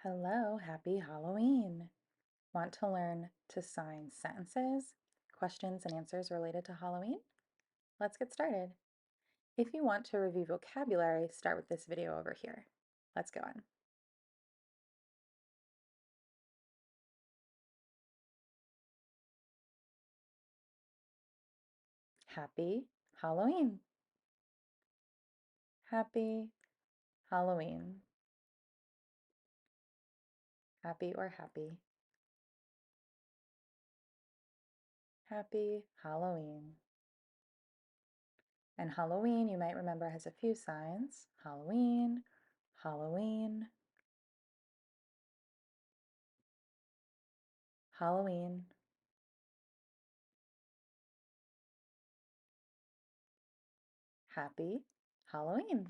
Hello, happy Halloween. Want to learn to sign sentences, questions, and answers related to Halloween? Let's get started. If you want to review vocabulary, start with this video over here. Let's go on. Happy Halloween. Happy Halloween. Happy or happy. Happy Halloween. And Halloween, you might remember, has a few signs. Halloween, Halloween, Halloween. Happy Halloween.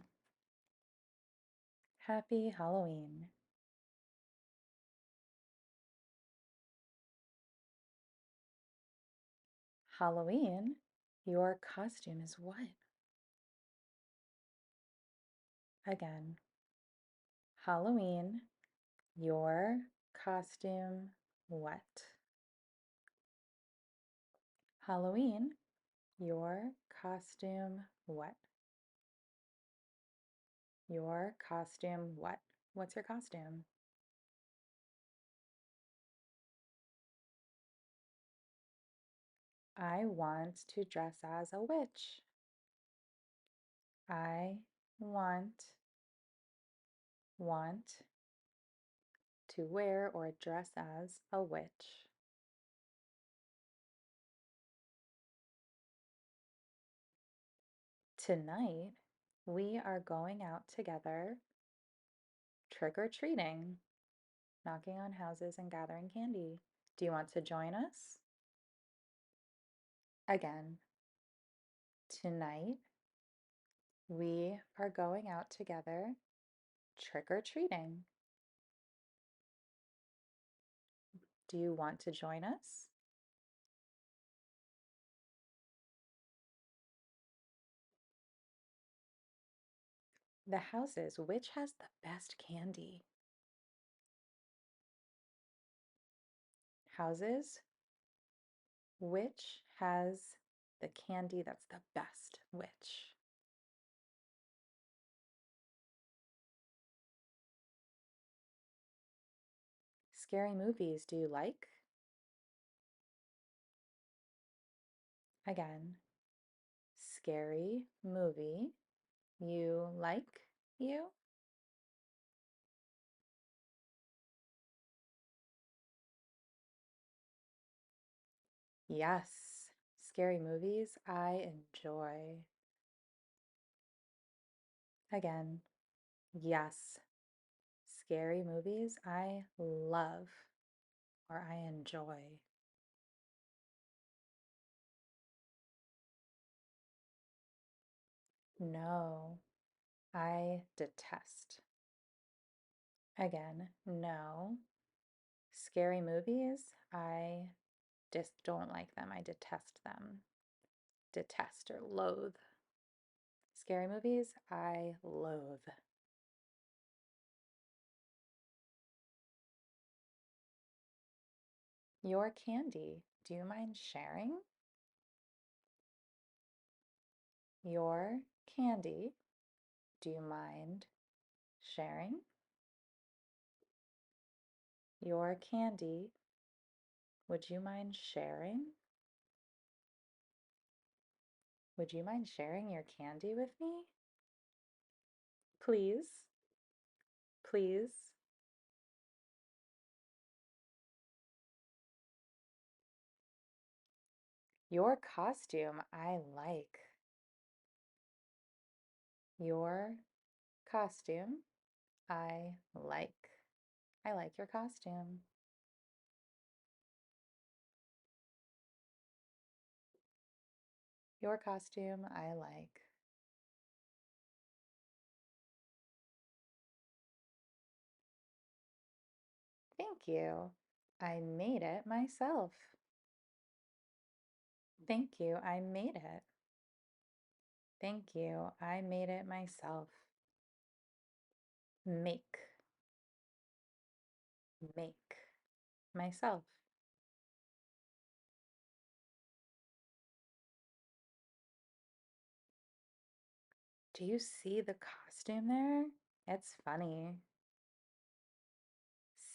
Happy Halloween. Halloween, your costume is what? Again, Halloween, your costume what? Halloween, your costume what? Your costume what? What's your costume? I want to dress as a witch. I want to wear or dress as a witch. Tonight, we are going out together trick-or-treating, knocking on houses and gathering candy. Do you want to join us? Again, tonight, we are going out together trick-or-treating. Do you want to join us? The houses, which has the best candy? Houses, which has the candy that's the best? Which? Scary movies, do you like? Again, scary movie, you like you? Yes, scary movies I enjoy. Again, yes, scary movies I love or I enjoy. No, I detest. Again, no, scary movies I just don't like them. I detest them. Detest or loathe. Scary movies I loathe. Your candy, do you mind sharing? Your candy, do you mind sharing? Your candy, would you mind sharing? Would you mind sharing your candy with me? Please, please. Your costume I like. Your costume I like. I like your costume. Your costume I like. Thank you. I made it myself. Thank you. I made it. Thank you. I made it myself. Make. Make. Myself. Do you see the costume there? It's funny.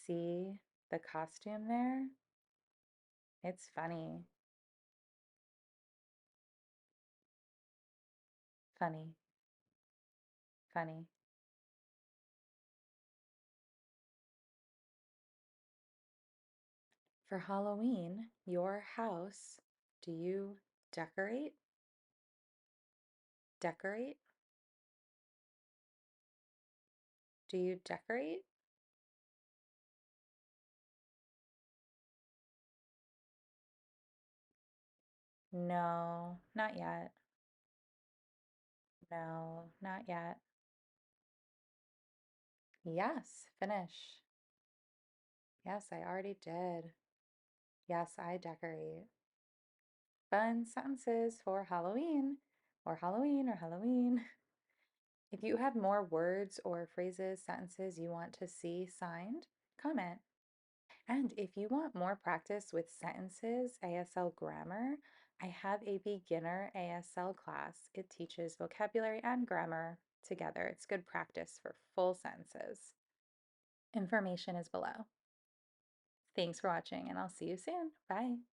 See the costume there? It's funny. Funny. Funny. For Halloween, your house, do you decorate? Decorate? Do you decorate? No, not yet. No, not yet. Yes, finish. Yes, I already did. Yes, I decorate. Fun sentences for Halloween, or Halloween, or Halloween. If you have more words or phrases, sentences you want to see signed, comment. And if you want more practice with sentences, ASL grammar, I have a beginner ASL class. It teaches vocabulary and grammar together. It's good practice for full sentences. Information is below. Thanks for watching, and I'll see you soon. Bye.